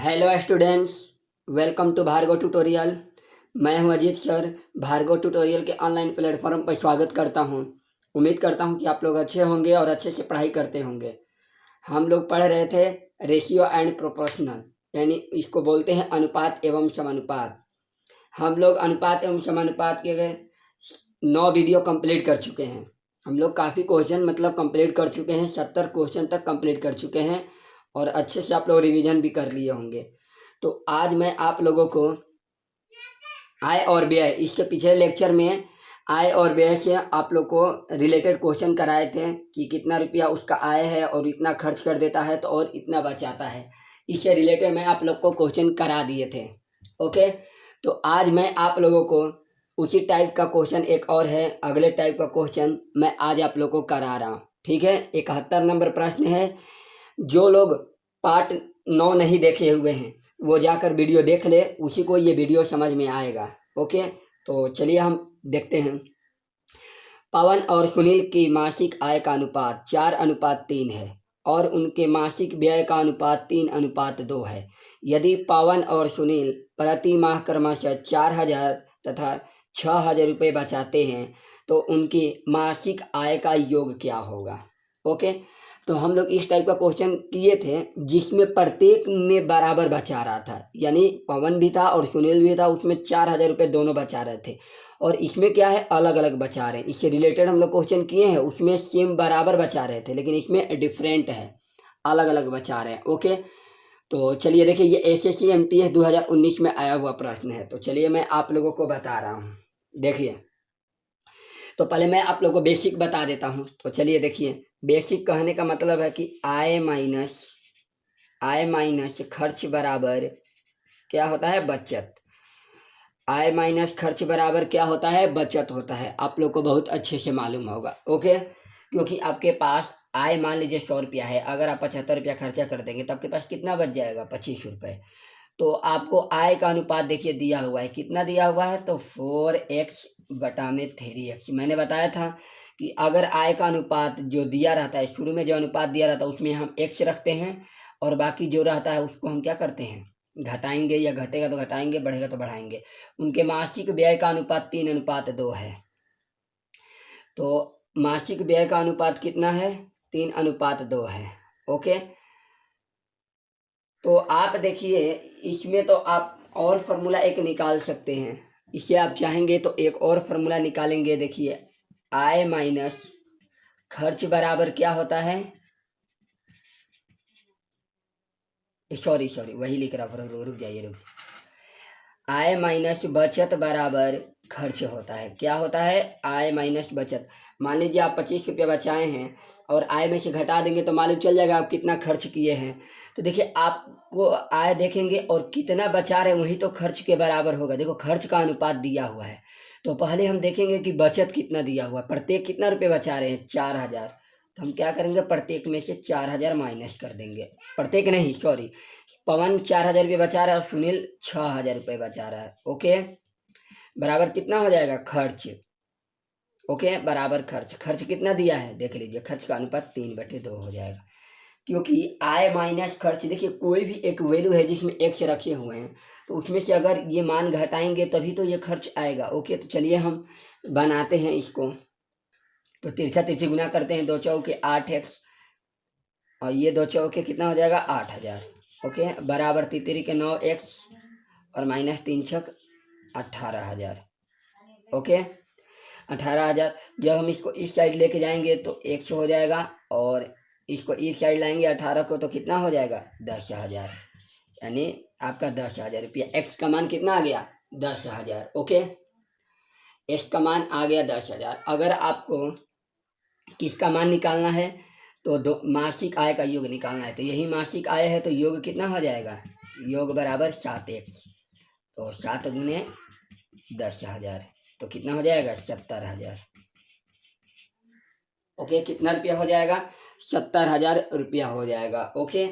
Hello students, welcome to Bhargav tutorial. मैं हूं Ajit sir. Bhargav tutorial के ऑनलाइन प्लेटफॉर्म पर स्वागत करता हूं। उम्मीद करता हूं कि आप लोग अच्छे होंगे और अच्छे से पढ़ाई करते होंगे। हम लोग पढ़ रहे थे रेशियो एंड प्रोपोर्शनल, यानी इसको बोलते हैं अनुपात एवं समानुपात। हम लोग अनुपात एवं समानुपात के 9 वीडियो कंप्लीट कर चुके हैं। हम लोग काफ़ी क्वेश्चन कंप्लीट कर चुके हैं, 70 क्वेश्चन तक कंप्लीट कर चुके हैं और अच्छे से आप लोग रिवीजन भी कर लिए होंगे। तो आज मैं आप लोगों को आय और व्यय, इसके पिछले लेक्चर में आय और व्यय से आप लोग को रिलेटेड क्वेश्चन कराए थे कि कितना रुपया उसका आय है और इतना खर्च कर देता है तो और इतना बचाता है। इससे रिलेटेड मैं आप लोग को क्वेश्चन करा दिए थे। ओके, तो आज मैं आप लोगों को उसी टाइप का क्वेश्चन एक और है, अगले टाइप का क्वेश्चन मैं आज आप लोग को करा रहा हूँ। ठीक है, 71 नंबर प्रश्न है। जो लोग पार्ट 9 नहीं देखे हुए हैं वो जाकर वीडियो देख ले, उसी को ये वीडियो समझ में आएगा। ओके, तो चलिए हम देखते हैं। पवन और सुनील की मासिक आय का अनुपात 4:3 है और उनके मासिक व्यय का अनुपात 3:2 है। यदि पवन और सुनील प्रति माह क्रमशः 4,000 तथा 6,000 रुपये बचाते हैं तो उनकी मासिक आय का योग क्या होगा। ओके, तो हम लोग इस टाइप का क्वेश्चन किए थे जिसमें प्रत्येक में बराबर बचा रहा था, यानी पवन भी था और सुनील भी था, उसमें 4,000 रुपये दोनों बचा रहे थे। और इसमें क्या है, अलग अलग बचा रहे हैं। इससे रिलेटेड हम लोग क्वेश्चन किए हैं, उसमें सेम बराबर बचा रहे थे, लेकिन इसमें डिफरेंट है, अलग अलग बचा रहे हैं। ओके, तो चलिए देखिए, ये एसएससी एमटीएस 2019 में आया हुआ प्रश्न है। तो चलिए मैं आप लोगों को बता रहा हूँ। देखिए, तो पहले मैं आप लोगों को बेसिक बता देता हूँ। तो चलिए देखिए, बेसिक कहने का मतलब है कि आय माइनस खर्च बराबर क्या होता है, बचत। आय माइनस खर्च बराबर क्या होता है, बचत होता है। आप लोग को बहुत अच्छे से मालूम होगा। ओके, क्योंकि आपके पास आय मान लीजिए 100 रुपया है, अगर आप 75 रुपया खर्चा कर देंगे तो आपके पास कितना बच जाएगा, 25 रुपये। तो आपको आय का अनुपात देखिए दिया हुआ है, कितना दिया हुआ है, तो 4x बटा में 3x। मैंने बताया था कि अगर आय का अनुपात जो दिया रहता है, शुरू में जो अनुपात दिया रहता है उसमें हम x रखते हैं और बाकी जो रहता है उसको हम क्या करते हैं, घटाएंगे, या घटेगा तो घटाएंगे, बढ़ेगा तो बढ़ाएंगे। उनके मासिक व्यय का अनुपात 3:2 है। तो मासिक व्यय का अनुपात कितना है, 3:2 है। ओके, तो आप देखिए, इसमें तो आप और फार्मूला एक निकाल सकते हैं। इसे आप चाहेंगे तो एक और फार्मूला निकालेंगे। देखिए, आय माइनस खर्च बराबर क्या होता है, सॉरी वही लिख रहा हूँ, रुक जाइए। आय माइनस बचत बराबर खर्च होता है। क्या होता है, आय माइनस बचत। मान लीजिए आप 25 रुपये बचाए हैं और आय में से घटा देंगे तो मालूम चल जाएगा आप कितना खर्च किए हैं। तो देखिए, आपको आय देखेंगे और कितना बचा रहे हैं वही तो खर्च के बराबर होगा। देखो, खर्च का अनुपात दिया हुआ है, तो पहले हम देखेंगे कि बचत कितना दिया हुआ है। प्रत्येक कितना रुपये बचा रहे हैं, 4,000। तो हम क्या करेंगे, प्रत्येक में से 4,000 माइनस कर देंगे। प्रत्येक नहीं, सॉरी, पवन 4,000 रुपये बचा रहा है और सुनील 6,000 रुपये बचा रहा है। ओके, बराबर कितना हो जाएगा, खर्च। ओके, बराबर खर्च कितना दिया है देख लीजिए, खर्च का अनुपात 3/2 हो जाएगा। क्योंकि आय माइनस खर्च, देखिए कोई भी एक वैल्यू है जिसमें x रखे हुए हैं, तो उसमें से अगर ये मान घटाएंगे तभी तो ये खर्च आएगा। ओके, तो चलिए हम बनाते हैं इसको। तो तिरछा तिरछी गुना करते हैं, 2 चौके 8x और ये 2 चौके कितना हो जाएगा, 8,000। ओके, बराबर तितरी के 9x और माइनस 3 छक 18,000। ओके, 18,000। जब हम इसको इस साइड लेके जाएंगे तो 100 हो जाएगा और इसको इस साइड लाएंगे 18 को तो कितना हो जाएगा, 10,000। यानी आपका 10,000 रुपया। एक्स का मान कितना आ गया, 10,000। ओके, एक्स का मान आ गया 10,000। अगर आपको किसका मान निकालना है तो मासिक आय का योग निकालना है। तो यही मासिक आय है, तो योग कितना हो जाएगा, योग बराबर 7x। तो 7 गुने 10,000 तो कितना हो जाएगा, 70,000। ओके, कितना रुपया हो जाएगा, 70,000 रुपया हो जाएगा। ओके,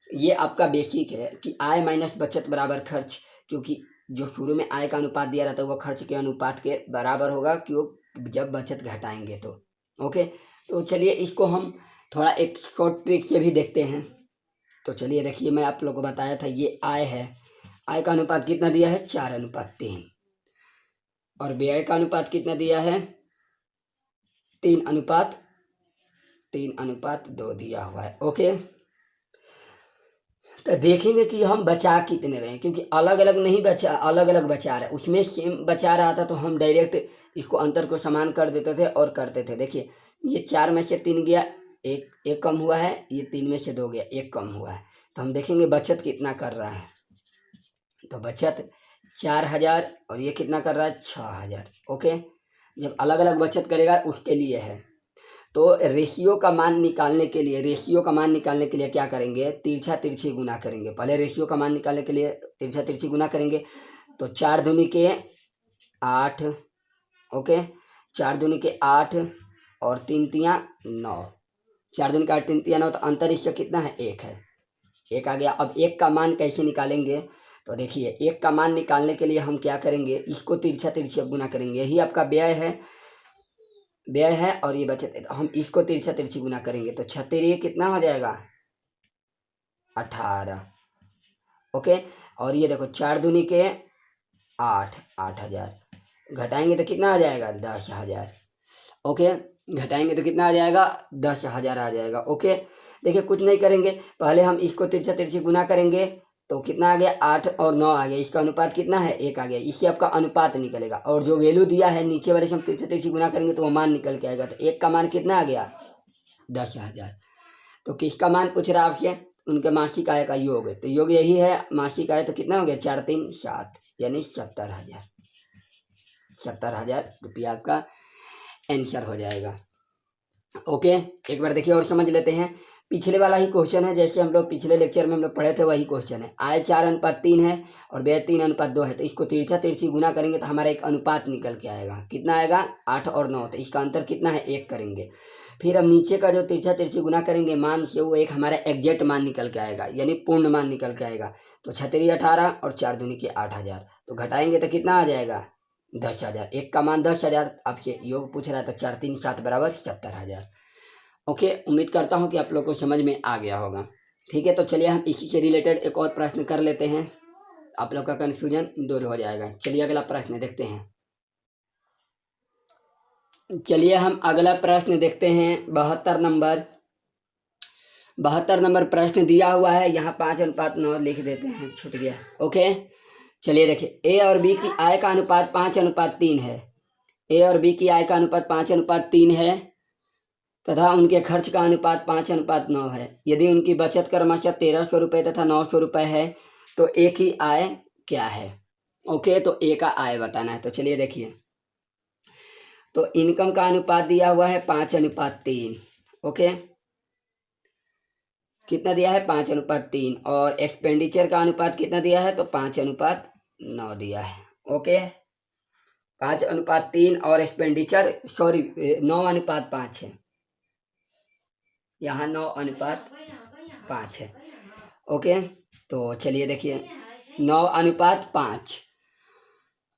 ये आपका बेसिक है कि आय माइनस बचत बराबर खर्च, क्योंकि जो शुरू में आय का अनुपात दिया रहता है वो खर्च के अनुपात के बराबर होगा, क्यों, जब बचत घटाएंगे तो। ओके, तो चलिए इसको हम थोड़ा एक शॉर्ट ट्रिक से भी देखते हैं। तो चलिए देखिए, मैं आप लोगों को बताया था ये आय है। आय का अनुपात कितना दिया है? 4:3। और व्यय का अनुपात कितना दिया है? 3:2 दिया हुआ है। ओके, तो देखेंगे कि हम बचा कितने रहे हैं, क्योंकि अलग अलग नहीं बचा, अलग अलग बचा रहा है। उसमें सेम बचा रहा था तो हम डायरेक्ट इसको अंतर को समान कर देते थे और करते थे। देखिए, ये 4 में से 3 गया, एक कम हुआ है। ये 3 में से 2 गया, एक कम हुआ है। तो हम देखेंगे बचत कितना कर रहा है। तो बचत 4000 और ये कितना कर रहा है? 6000। ओके, जब अलग अलग बचत करेगा उसके लिए है। तो रेशियो का मान निकालने के लिए क्या करेंगे? तिरछा तिरछी गुना करेंगे। पहले रेशियो का मान निकालने के लिए तिरछा तिरछी गुना करेंगे। तो 4 दूनी के 8। ओके, 4 दूनी के 8 और 3 तियाँ 9। 4 दूनी के 8, 3 तियाँ 9। तो अंतर इसका कितना है? 1 है। 1 आ गया। अब 1 का मान कैसे निकालेंगे? तो देखिए, 1 का मान निकालने के लिए हम क्या करेंगे? इसको तिरछा तिरछी गुना करेंगे। यही आपका व्यय है और ये बचत है। तो हम इसको तिरछा तिरछी गुना करेंगे। तो 6 कितना हो जाएगा? 18। ओके, और ये देखो 4 दूनी के 8, 8000। घटाएंगे तो कितना आ जाएगा? 10,000। ओके, घटाएंगे तो कितना आ जाएगा? 10,000 आ जाएगा। ओके, देखिए कुछ नहीं करेंगे, पहले हम इसको तिरछा तिरछी गुना करेंगे। तो कितना आ गया? 8 और 9 आ गया। इसका अनुपात कितना है? 1 आ गया। इससे आपका अनुपात निकलेगा। और जो वैल्यू दिया है नीचे वाले से हम तिरछा तिरछी गुना करेंगे तो वो मान निकल के आएगा। तो 1 का मान कितना आ गया? 10,000। तो किसका मान पूछ रहा आपसे? उनके मासिक आय का योग है। तो योग यही है, मासिक आय। तो कितना हो गया? 4 3 7, यानी 70,000। 70,000 रुपया आपका आंसर हो जाएगा। ओके, एक बार देखिए और समझ लेते हैं। पिछले वाला ही क्वेश्चन है, जैसे हम लोग पिछले लेक्चर में हम लोग पढ़े थे वही क्वेश्चन है। आय 4:3 है और व्यय 3:2 है। तो इसको तिरछा तिरछी गुना करेंगे तो हमारा एक अनुपात निकल के आएगा। कितना आएगा? 8 और 9। तो इसका अंतर कितना है? 1 करेंगे। फिर हम नीचे का जो तिरछा तिरछी गुना करेंगे मान से, वो एक हमारा एग्जैक्ट मान निकल के आएगा, यानी पूर्ण मान निकल के आएगा। तो 6 18 और 4 दूनी के 8000। तो घटाएंगे तो कितना आ जाएगा? 10,000। 1 का मान 10,000। आपसे योग पूछ रहा था। 4 3 7 बराबर 70,000। ओके, उम्मीद करता हूँ कि आप लोग को समझ में आ गया होगा। ठीक है, तो चलिए हम इसी से रिलेटेड एक और प्रश्न कर लेते हैं, आप लोग का कन्फ्यूजन दूर हो जाएगा। चलिए अगला प्रश्न देखते हैं। चलिए हम अगला प्रश्न देखते हैं। 72 नंबर प्रश्न दिया हुआ है। यहाँ 5:9 लिख देते हैं, छूट गया। ओके, चलिए देखिए, ए और बी की आय का अनुपात 5:3 है। ए और बी की आय का अनुपात 5:3 है तथा उनके खर्च का अनुपात 5:9 है। यदि उनकी बचत क्रमशः 1300 रुपये तथा 900 रुपये है तो ए की आय क्या है? ओके, तो ए का आय बताना है। तो चलिए देखिए, तो इनकम का अनुपात दिया हुआ है 5:3। ओके, कितना दिया है? 5:3। और एक्सपेंडिचर का अनुपात कितना दिया है? तो 5:9 दिया है। ओके, 5:3 और एक्सपेंडिचर 9:5 है। यहाँ 9:5 है। ओके, तो चलिए देखिए, 9:5।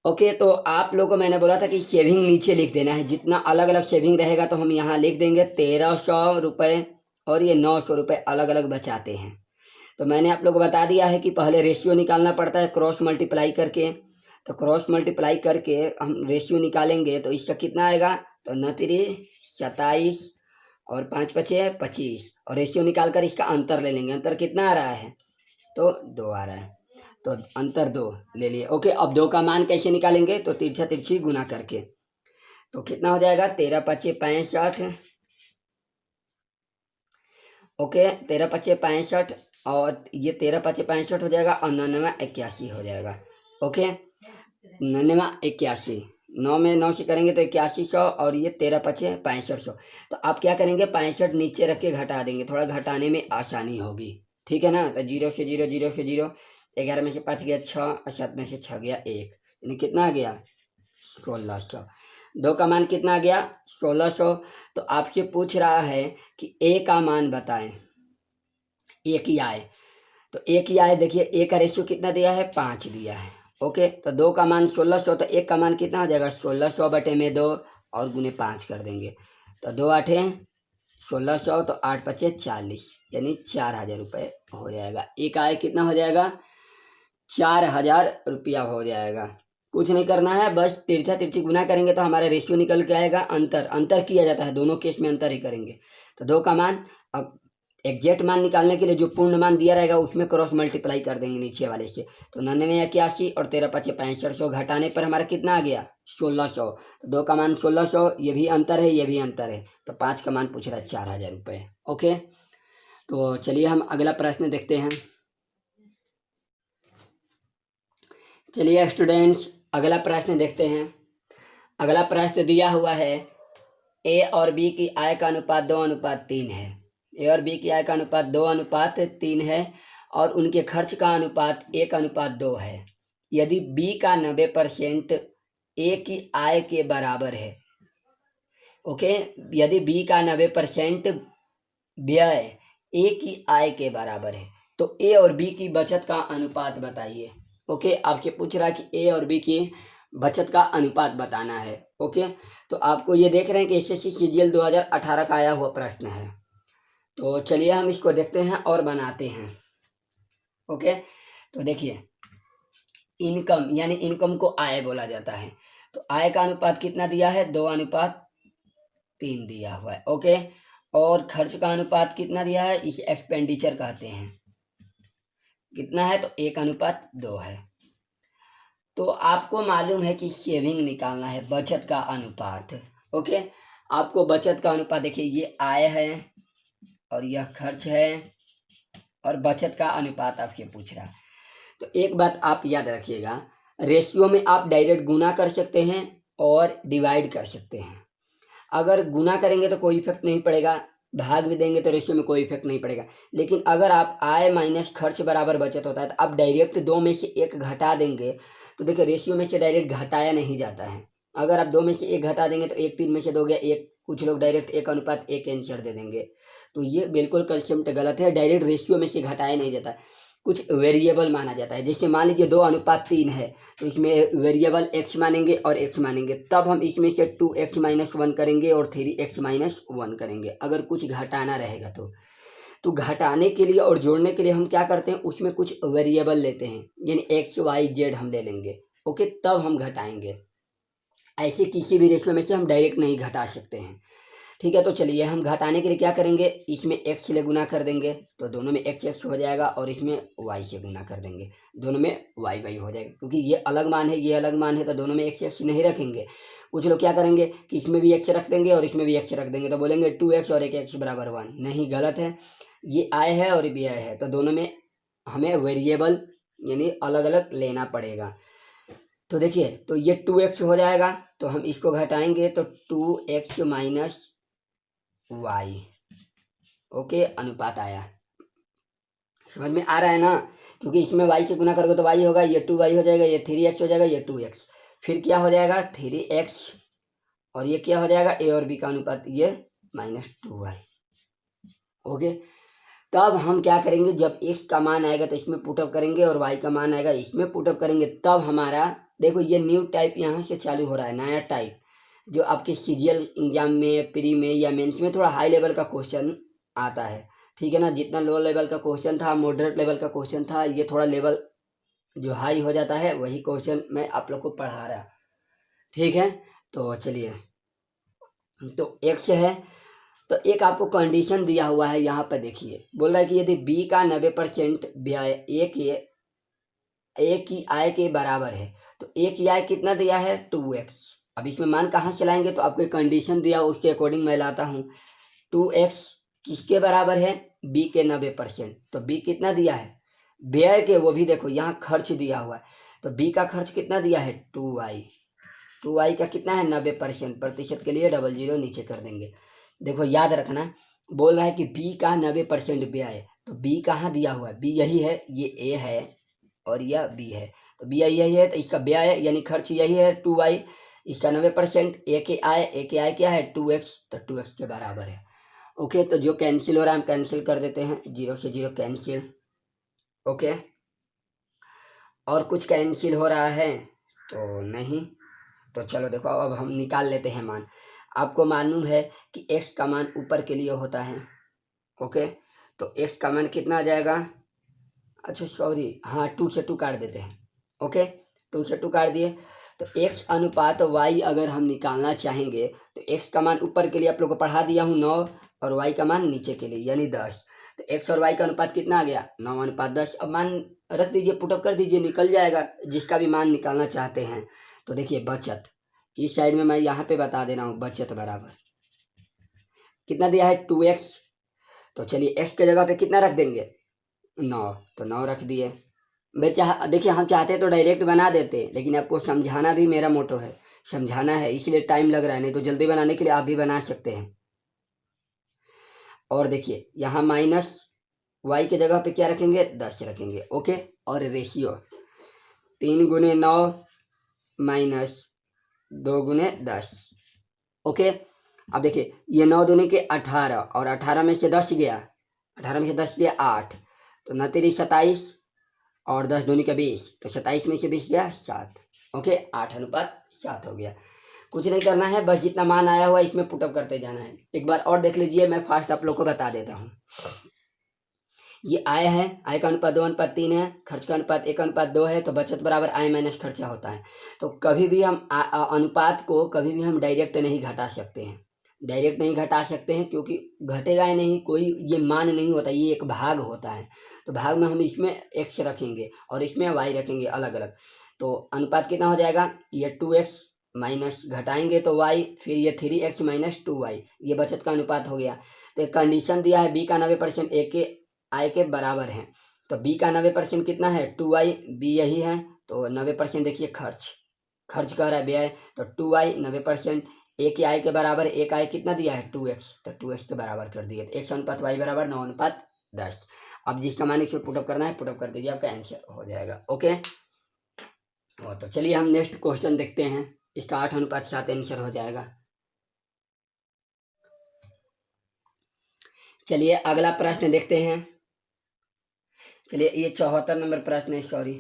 ओके, तो आप लोगों को मैंने बोला था कि सेविंग नीचे लिख देना है। जितना अलग अलग सेविंग रहेगा तो हम यहाँ लिख देंगे 1300 रुपये और ये 900 रुपये अलग अलग बचाते हैं। तो मैंने आप लोगों को बता दिया है कि पहले रेशियो निकालना पड़ता है क्रॉस मल्टीप्लाई करके। तो क्रॉस मल्टीप्लाई करके हम रेशियो निकालेंगे तो इसका कितना आएगा? तो 29 और 5 बचे 25। और रेशियो निकाल कर इसका अंतर ले लेंगे। अंतर कितना आ रहा है? तो 2 आ रहा है। तो अंतर 2 ले लिए। ओके, अब 2 का मान कैसे निकालेंगे? तो तिरछा तिरछी गुना करके। तो कितना हो जाएगा? 13 5 65। ओके, 13 5 65 और ये 13 5 65 हो जाएगा और 99 81 हो जाएगा। ओके, 99 81, 9 में 9 से करेंगे तो 8100 और ये 13 5 6500। तो आप क्या करेंगे? 65 नीचे रख के घटा देंगे, थोड़ा घटाने में आसानी होगी। ठीक है ना? तो 0 से 0, 0 से 0, 11 में से 5 गया 6 और 7 में से 6 गया 1, यानी कितना आ गया? 1600। 2 का मान कितना आ गया? 1600। तो आपसे पूछ रहा है कि ए का मान बताएं, ए की आय। तो ए की आय देखिए, ए का रेशियो कितना दिया है? 5 दिया है। ओके, तो 2 का मान 1600, तो 1 का मान कितना हो जाएगा? 1600 बटे में 2 और गुने 5 कर देंगे। तो 2 8 1600, तो 8 5 40, यानी 4,000 रुपये हो जाएगा। एक आय कितना हो जाएगा? 4,000 रुपया हो जाएगा। कुछ नहीं करना है, बस तिरछा तिरछी गुना करेंगे तो हमारा रेशियो निकल के आएगा। अंतर किया जाता है, दोनों केस में अंतर ही करेंगे। तो 2 का मान, अब एग्जैक्ट मान निकालने के लिए जो पूर्ण मान दिया रहेगा उसमें क्रॉस मल्टीप्लाई कर देंगे नीचे वाले से। तो 99 81 और 13 5 6500 घटाने पर हमारा कितना आ गया? 1600। तो 2 का मान 1600, ये भी अंतर है, ये भी अंतर है। तो 5 का मान पूछ रहा है 4,000 रुपये। ओके, तो चलिए हम अगला प्रश्न देखते हैं। चलिए स्टूडेंट्स, अगला प्रश्न देखते हैं। अगला प्रश्न दिया हुआ है, ए और बी की आय का अनुपात 2:3 है। ए और बी की आय का अनुपात 2:3 है और उनके खर्च का अनुपात 1:2 है। यदि बी का 90% ए की आय के बराबर है। ओके, यदि बी का 90% व्यय ए की आय के बराबर है तो ए और बी की बचत का अनुपात बताइए। ओके, आपसे पूछ रहा है कि ए और बी की बचत का अनुपात बताना है। ओके, तो आपको ये देख रहे हैं कि एसएससी सीजीएल 2018 का आया हुआ प्रश्न है। तो चलिए हम इसको देखते हैं और बनाते हैं। ओके, तो देखिए, इनकम यानी इनकम को आय बोला जाता है। तो आय का अनुपात कितना दिया है? 2:3 दिया हुआ है। ओके, और खर्च का अनुपात कितना दिया है? इसे एक्सपेंडिचर कहते हैं। कितना है? तो 1:2 है। तो आपको मालूम है कि सेविंग निकालना है, बचत का अनुपात। ओके, आपको बचत का अनुपात, देखिए ये आय है और यह खर्च है और बचत का अनुपात आपसे पूछ रहा है। तो एक बात आप याद रखिएगा, रेशियो में आप डायरेक्ट गुना कर सकते हैं और डिवाइड कर सकते हैं। अगर गुना करेंगे तो कोई इफेक्ट नहीं पड़ेगा, भाग भी देंगे तो रेशियो में कोई इफेक्ट नहीं पड़ेगा। लेकिन अगर आप आय माइनस खर्च बराबर बचत होता है तो आप डायरेक्ट 2 में से 1 घटा देंगे तो देखिए रेशियो में से डायरेक्ट घटाया नहीं जाता है। अगर आप 2 में से 1 घटा देंगे तो 1 3 में से 2 गया 1, कुछ लोग डायरेक्ट 1:1 आंसर दे देंगे। तो ये बिल्कुल कंसेप्ट गलत है, डायरेक्ट रेशियो में से घटाया नहीं जाता, कुछ वेरिएबल माना जाता है। जैसे मान लीजिए 2:3 है तो इसमें वेरिएबल x मानेंगे और x मानेंगे, तब हम इसमें से 2x - 1 करेंगे और 3x - 1 करेंगे अगर कुछ घटाना रहेगा तो घटाने के लिए और जोड़ने के लिए हम क्या करते हैं, उसमें कुछ वेरिएबल लेते हैं, यानी x y z हम ले लेंगे। ओके, तब हम घटाएंगे। ऐसे किसी भी रेशियो में से हम डायरेक्ट नहीं घटा सकते हैं। ठीक है, तो चलिए हम घटाने के लिए क्या करेंगे, इसमें x से गुना कर देंगे तो दोनों में x हो जाएगा और इसमें y से गुना कर देंगे, दोनों में y हो जाएगा। क्योंकि ये अलग मान है, ये अलग मान है, तो दोनों में x नहीं रखेंगे। कुछ लोग क्या करेंगे कि इसमें भी x रख देंगे और इसमें भी x रख देंगे, तो बोलेंगे 2x और 1x बराबर 1। नहीं, गलत है। ये आय है और ये आय है, तो दोनों में हमें वेरिएबल यानी अलग अलग लेना पड़ेगा। तो देखिए, तो ये 2x हो जाएगा, तो हम इसको घटाएंगे तो 2x - y। ओके, अनुपात आया, समझ में आ रहा है ना? क्योंकि इसमें y से गुना करोगे तो y होगा, ये 2y हो जाएगा, ये 3x हो जाएगा, ये 2x, फिर क्या हो जाएगा 3x, और ये क्या हो जाएगा a और b का अनुपात, ये -2y। ओके, तब हम क्या करेंगे, जब x का मान आएगा तो इसमें पुटअप करेंगे और y का मान आएगा इसमें पुटअप करेंगे, तब हमारा देखो ये न्यू टाइप यहाँ से चालू हो रहा है, नया टाइप जो आपके सीजीएल एग्जाम में, प्री में या मेंस में थोड़ा हाई लेवल का क्वेश्चन आता है। ठीक है ना, जितना लो लेवल का क्वेश्चन था, मॉडरेट लेवल का क्वेश्चन था, ये थोड़ा लेवल जो हाई हो जाता है वही क्वेश्चन मैं आप लोग को पढ़ा रहा। ठीक है, तो चलिए, तो x है, तो एक आपको कंडीशन दिया हुआ है यहाँ पर, देखिए बोल रहा है कि यदि b का 90% व्यय ए की आय के बराबर है तो ए की आय कितना दिया है 2x। अब इसमें मान कहाँ से लाएंगे, तो आपको कंडीशन दिया उसके अकॉर्डिंग मैं लाता हूँ। 2x किसके बराबर है, b के 90%। तो b कितना दिया है व्यय के, वो भी देखो यहाँ खर्च दिया हुआ है, तो b का खर्च कितना दिया है 2y। 2y का कितना है 90%, प्रतिशत के लिए 00 नीचे कर देंगे। देखो याद रखना, बोल रहा है कि b का 90% व्यय है, तो b कहाँ दिया हुआ है, b यही है, ये a है और यह b है, तो b यही है, तो इसका व्यय यानी खर्च यही है 2y, इसका 90%, a के आय क्या है 2x, तो 2x के बराबर है। ओके, तो जो कैंसिल हो रहा है हम कैंसिल कर देते हैं, 0 से 0 कैंसिल। ओके, और कुछ कैंसिल हो रहा है तो नहीं, तो चलो देखो अब हम निकाल लेते हैं मान। आपको मालूम है कि x का मान ऊपर के लिए होता है। ओके, तो x का मान कितना आ जाएगा, अच्छा सॉरी, हाँ 2 से 2 काट देते हैं। ओके, 2 से 2 काट दिए तो x अनुपात y अगर हम निकालना चाहेंगे तो x का मान ऊपर के लिए आप लोग को पढ़ा दिया हूँ 9 और y का मान नीचे के लिए यानी 10। तो x और y का अनुपात कितना आ गया, 9:10। अब मान रख दीजिए, पुटअप कर दीजिए, निकल जाएगा जिसका भी मान निकालना चाहते हैं। तो देखिए बचत इस साइड में मैं यहाँ पे बता दे रहा हूँ, बचत बराबर कितना दिया है 2x। तो चलिए x के जगह पे कितना रख देंगे 9, तो 9 रख दिए। देखिए हम चाहते तो डायरेक्ट बना देते, लेकिन आपको समझाना भी मेरा मोटो है, समझाना है, इसलिए टाइम लग रहा है, नहीं तो जल्दी बनाने के लिए आप भी बना सकते हैं। और देखिए यहाँ माइनस y के जगह पे क्या रखेंगे 10 रखेंगे। ओके, और रेशियो 3 × 9 माइनस 2 × 10। ओके, अब देखिए ये 9 दूनी के 18 और 18 में से 10 गया, 18 में से 10 गया 8, तो 9 तेरी 27 और 10 दूनी का 20, तो 27 में से 20 गया 7। ओके, 8:7 हो गया। कुछ नहीं करना है, बस जितना मान आया हुआ इसमें पुटअप करते जाना है। एक बार और देख लीजिए, मैं फास्ट आप लोग को बता देता हूँ। ये आय है, आय का अनुपात 2:3 है, खर्च का अनुपात 1:2 है, तो बचत बराबर आय माइनस खर्चा होता है। तो कभी भी हम अनुपात को कभी भी हम डायरेक्ट नहीं घटा सकते हैं, डायरेक्ट नहीं घटा सकते हैं, क्योंकि घटेगा ही नहीं, कोई ये मान नहीं होता, ये एक भाग होता है। तो भाग में हम इसमें x रखेंगे और इसमें y रखेंगे अलग अलग। तो अनुपात कितना हो जाएगा, ये 2x माइनस घटाएंगे तो y, फिर ये 3x माइनस 2y, ये बचत का अनुपात हो गया। तो एक कंडीशन दिया है b का 90% a के आय के बराबर है, तो b का 90% कितना है 2y, b यही है, तो 90% देखिए खर्च, खर्च कर रहा है व्यय, तो 2y 90% a की आय के बराबर, एक आय कितना दिया है 2x, तो 2x के बराबर कर दिए, तो x अनुपात y बराबर 9:10। अब जिसका मान इसमें पुटअप करना है पुटअप कर दीजिए, आपका आंसर हो जाएगा। ओके, तो चलिए हम नेक्स्ट क्वेश्चन देखते हैं, इसका 8:7 आंसर हो जाएगा। चलिए अगला प्रश्न देखते हैं। चलिए ये 74 नंबर प्रश्न है, सॉरी।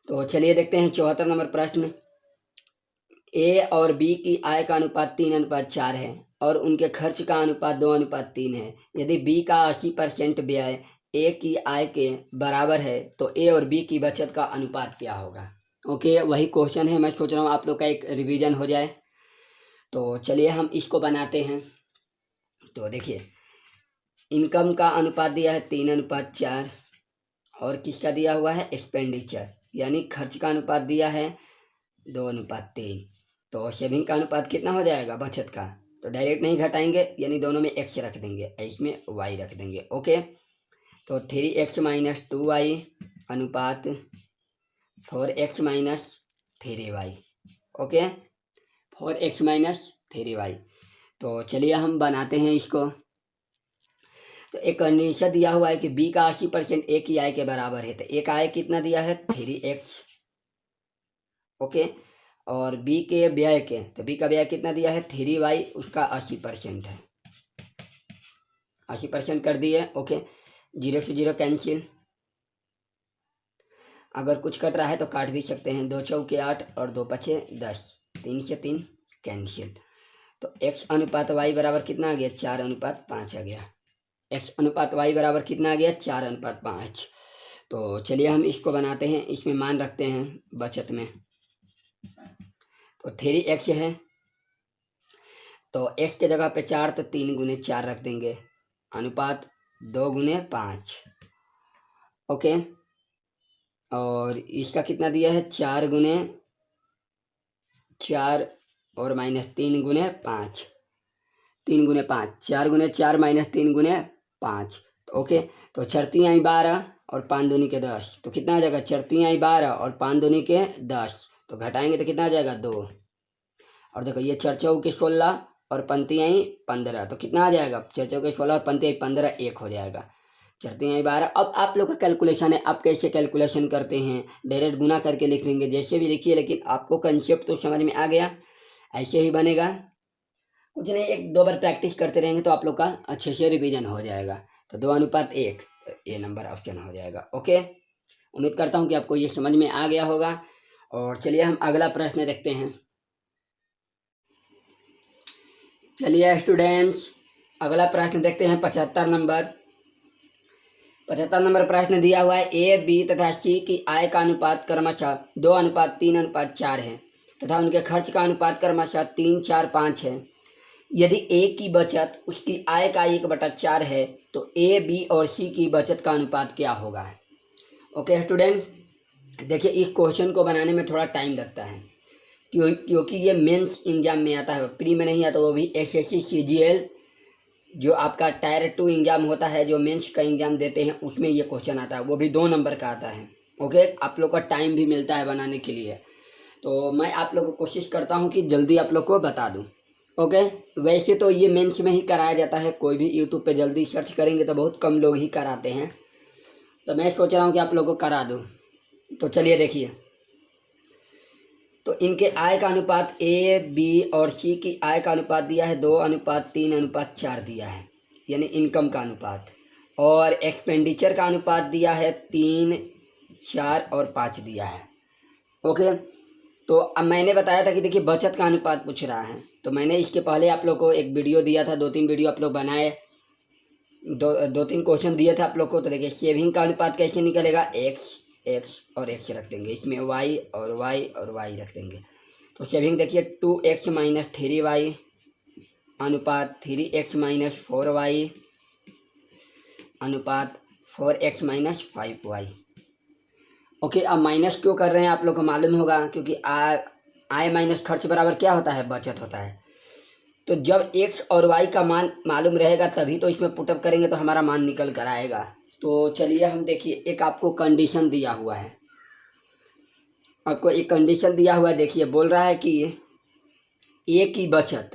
तो चलिए देखते हैं 74 नंबर प्रश्न। ए और बी की आय का अनुपात 3:4 है और उनके खर्च का अनुपात 2:3 है। यदि बी का 80% व्यय ए की आय के बराबर है तो ए और बी की बचत का अनुपात क्या होगा। ओके, वही क्वेश्चन है, मैं सोच रहा हूँ आप लोग का एक रिवीजन हो जाए। तो चलिए हम इसको बनाते हैं। तो देखिए इनकम का अनुपात दिया है 3:4 और किसका दिया हुआ है एक्सपेंडिचर यानी खर्च का अनुपात दिया है 2:3। तो सेविंग का अनुपात कितना हो जाएगा बचत का, तो डायरेक्ट नहीं घटाएंगे यानी दोनों में x रख देंगे, इसमें y रख देंगे। ओके, तो 3x - 2y अनुपात 4x - 3y। Okay, 4x - 3y। तो चलिए हम बनाते हैं इसको। तो एक कंडीशन दिया हुआ है कि b का 80% a की आय के बराबर है, तो एक आय कितना दिया है 3x। ओके, और b के व्यय के, तो b का व्यय कितना दिया है 3y, उसका 80% है, 80% कर दिए। ओके, 0 से 0 कैंसिल, अगर कुछ कट रहा है तो काट भी सकते हैं, 2 चौके 8 और 2 पछे 10, 3 से 3 कैंसिल। तो x अनुपात y बराबर कितना आ गया 4:5 आ गया, x अनुपात y बराबर कितना आ गया 4:5। तो चलिए हम इसको बनाते हैं, इसमें मान रखते हैं बचत में। तो 3x है, तो x के जगह पे 4, तो 3 × 4 रख देंगे, अनुपात 2 × 5। ओके, और इसका कितना दिया है 4 × 4 और -3 × 5, 3 × 5, 4 × 4 -3 × 5। तो ओके, तो 4 × 12 और 5 दूनी के 10, तो कितना आ जाएगा 4 × 12 और 5 दूनी के 10, तो घटाएंगे तो कितना आ जाएगा 2। और देखो ये 4 चौके 16 और 5 तिहाई 15, तो कितना आ जाएगा 4 चौके 16 और 5 तिहाई 15, 1 हो जाएगा, 4 तिहाई 12। अब आप लोग का कैलकुलेशन है, आप कैसे कैलकुलेशन करते हैं, डायरेक्ट गुना करके लिख लेंगे, जैसे भी लिखिए, लेकिन आपको कंसेप्ट तो समझ में आ गया, ऐसे ही बनेगा। कुछ नहीं, 1-2 बार प्रैक्टिस करते रहेंगे तो आप लोग का अच्छे से रिवीजन हो जाएगा। तो 2:1, ये नंबर ऑप्शन हो जाएगा। ओके, उम्मीद करता हूँ कि आपको ये समझ में आ गया होगा। और चलिए हम अगला प्रश्न देखते हैं। चलिए स्टूडेंट्स, अगला प्रश्न देखते हैं 75 नंबर। 75 नंबर प्रश्न दिया हुआ है ए बी तथा सी की आय का अनुपात क्रमशः 2:3:4 है तथा उनके खर्च का अनुपात क्रमशः 3:4:5 है। यदि ए की बचत उसकी आय का 1/4 है तो ए बी और सी की बचत का अनुपात क्या होगा। ओके स्टूडेंट, देखिए इस क्वेश्चन को बनाने में थोड़ा टाइम लगता है क्योंकि ये मेंस एग्जाम में आता है, प्री में नहीं आता, वो भी एसएससी सीजीएल जो आपका टायर 2 एग्जाम होता है, जो मेंस का एग्जाम देते हैं, उसमें ये क्वेश्चन आता है, वो भी 2 नंबर का आता है। ओके, आप लोग का टाइम भी मिलता है बनाने के लिए, तो मैं आप लोग को कोशिश करता हूँ कि जल्दी आप लोग को बता दूँ। ओके, वैसे तो ये मेंस में ही कराया जाता है, कोई भी यूट्यूब पे जल्दी सर्च करेंगे तो बहुत कम लोग ही कराते हैं, तो मैं सोच रहा हूँ कि आप लोग को करा दूँ। तो चलिए देखिए, तो इनके आय का अनुपात ए बी और सी की आय का अनुपात दिया है 2:3:4 दिया है, यानी इनकम का अनुपात, और एक्सपेंडिचर का अनुपात दिया है 3, 4 और 5 दिया है। ओके, तो अब मैंने बताया था कि देखिए बचत का अनुपात पूछ रहा है, तो मैंने इसके पहले आप लोग को एक वीडियो दिया था, 2-3 वीडियो आप लोग बनाए, 2-3 क्वेश्चन दिए थे आप लोग को। तो देखिए सेविंग का अनुपात कैसे निकलेगा, एक्स और एक्स रख देंगे, इसमें वाई और वाई रख देंगे। तो सेविंग देखिए 2x - 3y अनुपात 3x - 4y अनुपात 4x - 5y। ओके, अब माइनस क्यों कर रहे हैं आप लोग को मालूम होगा, क्योंकि आय माइनस खर्च बराबर क्या होता है, बचत होता है। तो जब x और y का मान मालूम रहेगा तभी तो इसमें पुटअप करेंगे तो हमारा मान निकल कर आएगा। तो चलिए हम देखिए, एक आपको कंडीशन दिया हुआ है, आपको एक कंडीशन दिया हुआ है, देखिए बोल रहा है कि ए की बचत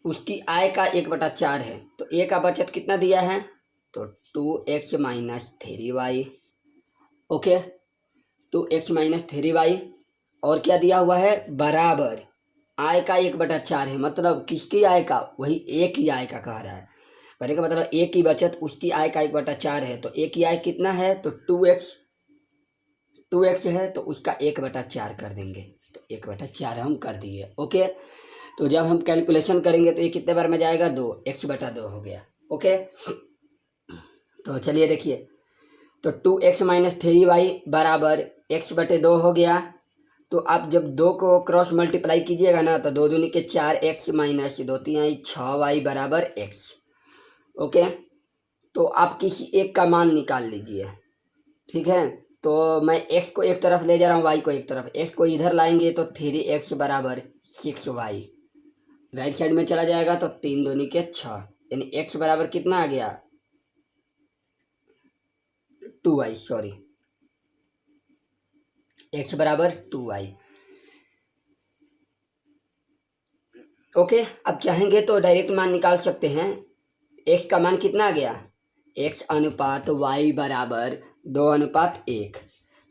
उसकी आय का 1/4 है, तो ए का बचत कितना दिया है, तो 2x - 3y। Okay, 2x - 3y, और क्या दिया हुआ है, बराबर आय का 1/4 है, मतलब किसकी आय का, वही ए की आय का कह रहा है। कहने का मतलब ए की बचत उसकी आय का 1/4 है, तो ए की आय कितना है, तो 2x है, तो उसका 1/4 कर देंगे, तो 1/4 हम कर दिए। ओके, तो जब हम कैलकुलेशन करेंगे तो ये कितने बार में जाएगा, 2, x/2 हो गया। ओके, तो चलिए देखिए, तो 2x - 3y बराबर x/2 हो गया। तो आप जब 2 को क्रॉस मल्टीप्लाई कीजिएगा ना, तो 2 दूनी के 4x - 2 3 6y बराबर x। ओके, तो आप किसी एक का मान निकाल लीजिए, ठीक है। तो मैं x को एक तरफ ले जा रहा हूँ, y को एक तरफ, x को इधर लाएंगे तो 3x बराबर 6y, राइट साइड में चला जाएगा तो 3 दूनी के 6, यानी x बराबर कितना आ गया, 2y, सॉरी, x बराबर 2y। ओके, अब चाहेंगे तो डायरेक्ट मान निकाल सकते हैं, x का मान कितना आ गया, x अनुपात y बराबर 2:1।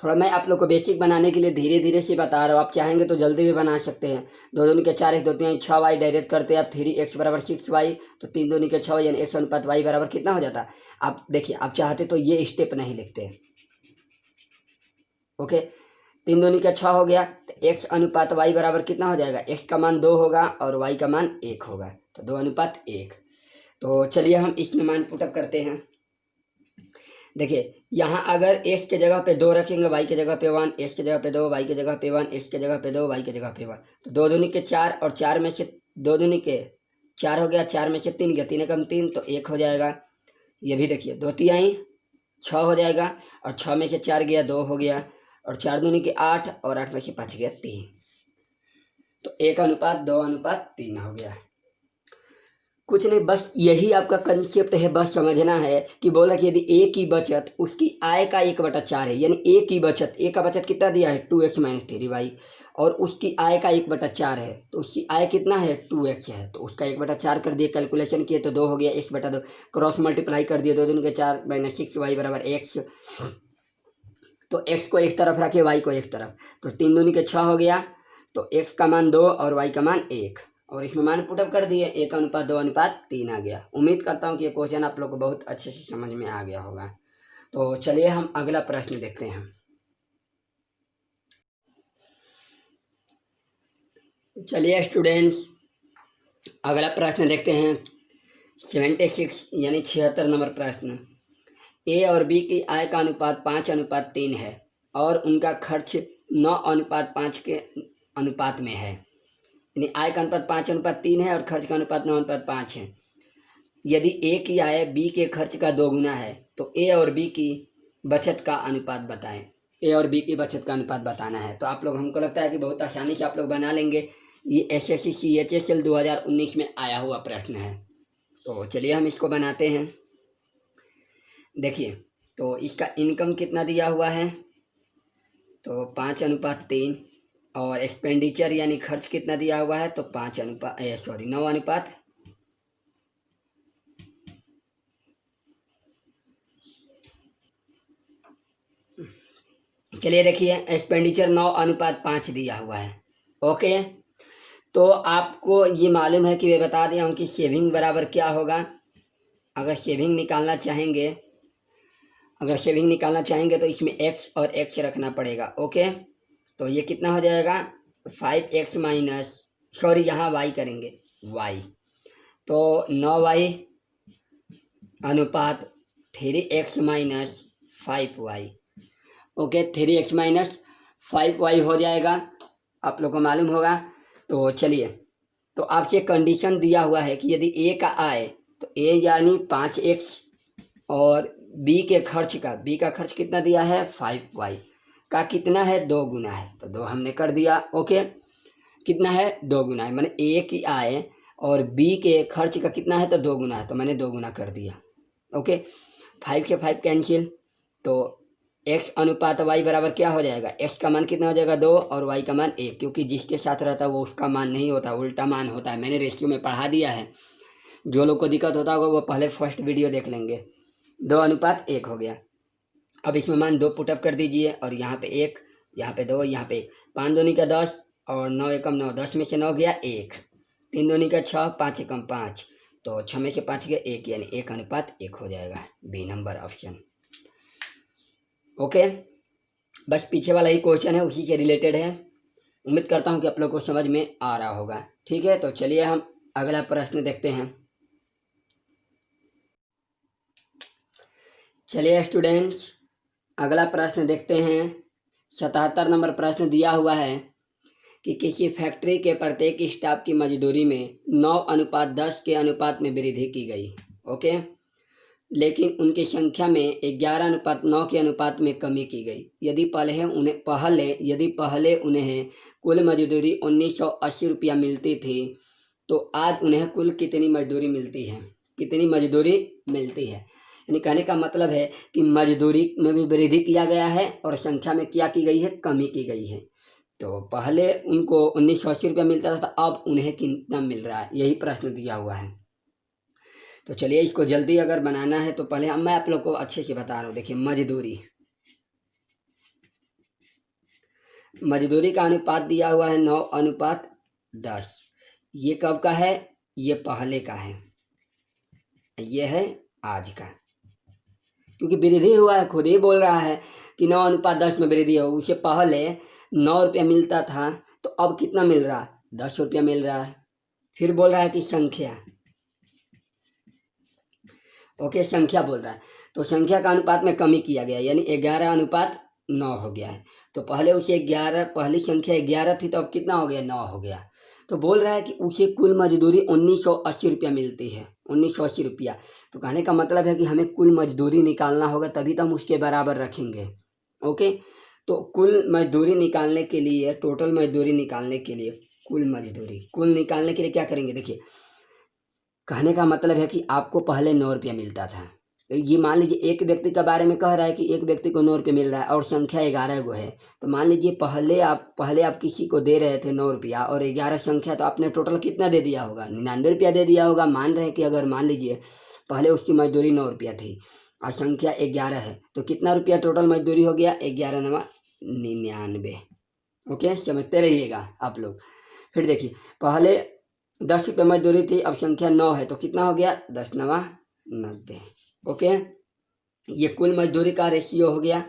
थोड़ा मैं आप लोग को बेसिक बनाने के लिए धीरे धीरे से बता रहा हूँ, आप चाहेंगे तो जल्दी भी बना सकते हैं। 2 दूनी के 4 x 2 3 6y डायरेक्ट करते हैं आप, 3x बराबर 6y, तो 3 दूनी के 6 यानी x अनुपात y बराबर कितना हो जाता। आप देखिए, आप चाहते तो ये स्टेप नहीं लिखते। ओके, 3 दूनी का 6 हो गया, तो x अनुपात y बराबर कितना हो जाएगा, x का मान 2 होगा और y का मान 1 होगा, तो 2:1। तो चलिए हम इसमें मान पुटअप करते हैं। देखिए यहाँ अगर x के जगह पे 2 रखेंगे, y के जगह पे 1, x के जगह पे 2, y के जगह पे 1, x के जगह पे 2, y के जगह पे 1, तो 2 दूनी के 4 और 4 में से 2 दूनी के 4 हो गया, 4 में से 3 गया, 3 एकम 3, तो 1 हो जाएगा। ये भी देखिए 2 तिहाई 6 हो जाएगा, और 6 में से 4 गया, 2 हो गया, और 4 दूनी के 8, और 8 में से 5 गया 3, तो 1:2:3 हो गया। कुछ नहीं, बस यही आपका कंसेप्ट है, बस समझना है कि बोला कि यदि ए की बचत उसकी आय का 1/4 है, यानी ए की बचत, ए का बचत कितना दिया है, 2x - 3y, और उसकी आय का 1/4 है, तो उसकी आय कितना है, 2x है, तो उसका 1/4 कर दिए, कैलकुलेशन किए तो 2 हो गया, x/2, क्रॉस मल्टीप्लाई कर दिए, 2 दूनी के 4 - 6y बराबर x, तो x को एक तरफ रखे, y को एक तरफ, तो 3 दूनी के 6 हो गया, तो x का मान 2 और y का मान 1, और इसमें मान पुटअप कर दिए, 1:2:3 आ गया। उम्मीद करता हूँ कि ये क्वेश्चन आप लोग को बहुत अच्छे से समझ में आ गया होगा। तो चलिए हम अगला प्रश्न देखते हैं। चलिए स्टूडेंट्स, अगला प्रश्न देखते हैं। 76 यानी 76 नंबर प्रश्न। ए और बी की आय का अनुपात 5:3 है और उनका खर्च 9:5 के अनुपात में है। यानी आय का अनुपात 5:3 है और खर्च का अनुपात 9:5 है। यदि ए की आय बी के खर्च का 2 गुना है तो ए और बी की बचत का अनुपात बताएं। ए और बी की बचत का अनुपात बताना है। तो आप लोग, हमको लगता है कि बहुत आसानी से आप लोग बना लेंगे। ये SSC CHSL 2019 में आया हुआ प्रश्न है। तो चलिए हम इसको बनाते हैं। देखिए, तो इसका इनकम कितना दिया हुआ है, तो 5:3 और एक्सपेंडिचर यानी खर्च कितना दिया हुआ है, तो 9:। चलिए देखिए, एक्सपेंडिचर 9:5 दिया हुआ है। ओके, तो आपको ये मालूम है कि मैं बता दिया हूँ कि सेविंग बराबर क्या होगा। अगर सेविंग निकालना चाहेंगे तो इसमें x और x रखना पड़ेगा। ओके, तो ये कितना हो जाएगा, 5x माइनस, सॉरी यहाँ y करेंगे, y, तो 9y अनुपात 3x minus 5y। Okay, 3x minus 5y हो जाएगा, आप लोग को मालूम होगा। तो चलिए, तो आपसे कंडीशन दिया हुआ है कि यदि a का आय, तो a यानी 5x और b के खर्च का, b का खर्च कितना दिया है, 5y का कितना है, 2 गुना है, तो 2 हमने कर दिया। ओके, कितना है, 2 गुना है, मैंने a की आय और b के खर्च का कितना है, तो 2 गुना है, तो मैंने 2 गुना कर दिया। ओके, 5 से 5 कैंसिल, तो x अनुपात y बराबर क्या हो जाएगा, x का मान कितना हो जाएगा, 2 और y का मान 1, क्योंकि जिसके साथ रहता है वो उसका मान नहीं होता, उल्टा मान होता है। मैंने रेशियो में पढ़ा दिया है, जो लोग को दिक्कत होता होगा वो पहले फर्स्ट वीडियो देख लेंगे। 2:1 हो गया। अब इसमें मान 2 पुटअप कर दीजिए और यहाँ पे 1, यहाँ पे 2, यहाँ पे 5 दूनी का 10 और 9 एकम 9, 10 में से 9 गया 1, 3 दूनी का 6, 5 एकम 5, तो 6 में से 5 गया 1, यानी 1:1 हो जाएगा, बी नंबर ऑप्शन। ओके, बस पीछे वाला ही क्वेश्चन है, उसी से रिलेटेड है। उम्मीद करता हूँ कि आप लोग को समझ में आ रहा होगा। ठीक है, तो चलिए हम अगला प्रश्न देखते हैं। चलिए स्टूडेंट्स, अगला प्रश्न देखते हैं। 77 नंबर प्रश्न दिया हुआ है कि किसी फैक्ट्री के प्रत्येक स्टाफ की मजदूरी में 9:10 के अनुपात में वृद्धि की गई। ओके, लेकिन उनकी संख्या में 11:9 के अनुपात में कमी की गई। यदि पहले उन्हें कुल मजदूरी 1980 रुपया मिलती थी, तो आज उन्हें कुल कितनी मजदूरी मिलती है। यानी कहने का मतलब है कि मजदूरी में भी वृद्धि किया गया है और संख्या में क्या की गई है, कमी की गई है। तो पहले उनको 1980 रुपया मिलता था, अब उन्हें कितना मिल रहा है, यही प्रश्न दिया हुआ है। तो चलिए इसको जल्दी अगर बनाना है तो पहले मैं आप लोग को अच्छे से बता रहा हूँ। देखिए, मजदूरी का अनुपात दिया हुआ है 9:10। ये कब का है, ये पहले का है, ये है आज का, क्योंकि वृद्धि हुआ है, खुद ही बोल रहा है कि 9:10 में वृद्धि हो। उसे पहले 9 रुपया मिलता था, तो अब कितना मिल रहा है, 10 रुपया मिल रहा है। फिर बोल रहा है कि संख्या, ओके, संख्या बोल रहा है, तो संख्या का अनुपात में कमी किया गया, यानी 11:9 हो गया है। तो पहले उसे 11, पहली संख्या 11 थी, तो अब कितना हो गया, 9 हो गया। तो बोल रहा है कि उसे कुल मजदूरी 1980 रुपया मिलती है, 1980 रुपया। तो कहने का मतलब है कि हमें कुल मजदूरी निकालना होगा, तभी तो हम उसके बराबर रखेंगे। ओके, तो कुल मजदूरी निकालने के लिए, टोटल मजदूरी निकालने के लिए, कुल निकालने के लिए क्या करेंगे। देखिए, कहने का मतलब है कि आपको पहले 9 रुपया मिलता था, तो ये मान लीजिए एक व्यक्ति के बारे में कह रहा है कि एक व्यक्ति को 9 रुपये मिल रहा है और संख्या 11 गो है। तो मान लीजिए पहले आप किसी को दे रहे थे 9 रुपया और 11 संख्या, तो आपने टोटल कितना दे दिया होगा, 99 रुपया दे दिया होगा। मान रहे हैं कि अगर मान लीजिए पहले उसकी मजदूरी 9 रुपया थी और संख्या 11 है, तो कितना रुपया टोटल मजदूरी हो गया, 11×99। ओके, समझते रहिएगा आप लोग। फिर देखिए, पहले 10 रुपये मजदूरी थी, अब संख्या 9 है, तो कितना हो गया, 10×90। ओके, ये कुल मजदूरी का रेशियो हो गया।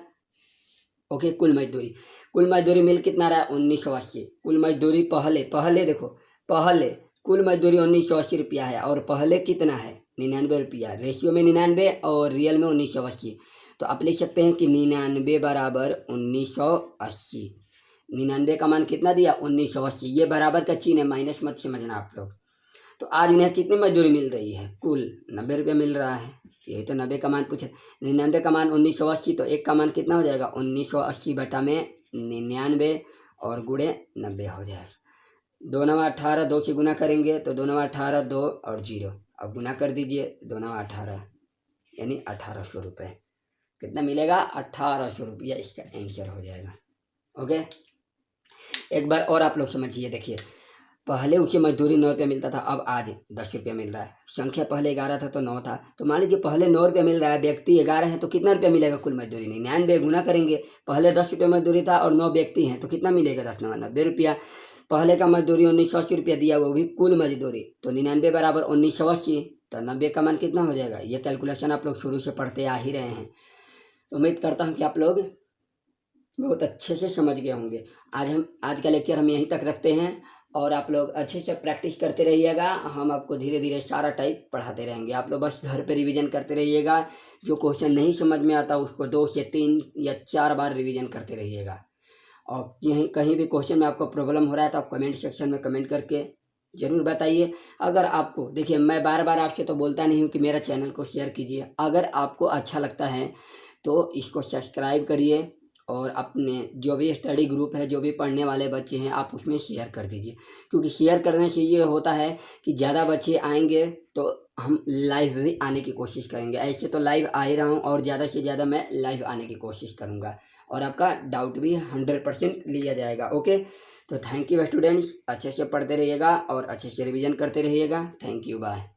ओके, कुल मजदूरी मिल कितना रहा है, 1980। कुल मजदूरी पहले देखो, पहले कुल मजदूरी 1980 रुपया है और पहले कितना है, रुपया, रेशियो में 99 और रियल में 1980। तो आप लिख सकते हैं कि 99 बराबर 1980। 99 का मान कितना दिया? 1980। ये बराबर का चिन्ह है, माइनस मत समझना आप लोग। तो आज इन्हें कितनी मजदूरी मिल रही है? कुल 90 रुपये मिल रहा है। यही तो 90 का मान पूछे। 99 का मान 1980, तो एक का मान कितना हो जाएगा? 1980 बटा में 99 और गुणे 90 हो जाएगा। 2 9 18, 2 से गुना करेंगे तो 2 9 18, 2 और 0। अब गुना कर दीजिए, 2 9 18 यानी 1800 रुपये। कितना मिलेगा? 1800 रुपया इसका आंसर हो जाएगा। ओके, एक बार और आप लोग समझिए। देखिए, पहले उसे मजदूरी 9 रुपये मिलता था, अब आज 10 रुपये मिल रहा है। संख्या पहले 11 था तो 9 था, तो मान लीजिए पहले 9 रुपये मिल रहा है, व्यक्ति 11 है, तो कितना रुपया मिलेगा कुल मजदूरी? 99 गुना करेंगे। पहले 10 रुपये मजदूरी था और 9 व्यक्ति हैं, तो कितना मिलेगा? 10 9 90 रुपया। पहले का मजदूरी 1980 रुपया दिया, वो भी कुल मजदूरी। तो 99 बराबर 1980, तो 90 का मान कितना हो जाएगा? ये कैलकुलेशन आप लोग शुरू से पढ़ते आ ही रहे हैं। तो उम्मीद करता हूँ कि आप लोग बहुत अच्छे से समझ गए होंगे। आज का लेक्चर हम यहीं तक रखते हैं और आप लोग अच्छे से प्रैक्टिस करते रहिएगा। हम आपको धीरे धीरे सारा टाइप पढ़ाते रहेंगे। आप लोग बस घर पे रिवीजन करते रहिएगा। जो क्वेश्चन नहीं समझ में आता उसको 2 से 3 या 4 बार रिवीजन करते रहिएगा। और कहीं भी क्वेश्चन में आपको प्रॉब्लम हो रहा है तो आप कमेंट सेक्शन में कमेंट करके ज़रूर बताइए। अगर आपको, देखिए मैं बार बार आपसे तो बोलता नहीं हूँ कि मेरा चैनल को शेयर कीजिए। अगर आपको अच्छा लगता है तो इसको सब्सक्राइब करिए और अपने जो भी स्टडी ग्रुप है, जो भी पढ़ने वाले बच्चे हैं, आप उसमें शेयर कर दीजिए। क्योंकि शेयर करने से ये होता है कि ज़्यादा बच्चे आएंगे तो हम लाइव भी आने की कोशिश करेंगे। ऐसे तो लाइव आ ही रहा हूँ और ज़्यादा से ज़्यादा मैं लाइव आने की कोशिश करूँगा और आपका डाउट भी 100% लिया जाएगा। ओके, तो थैंक यू स्टूडेंट्स, अच्छे से पढ़ते रहिएगा और अच्छे से रिवीजन करते रहिएगा। Thank you, bye.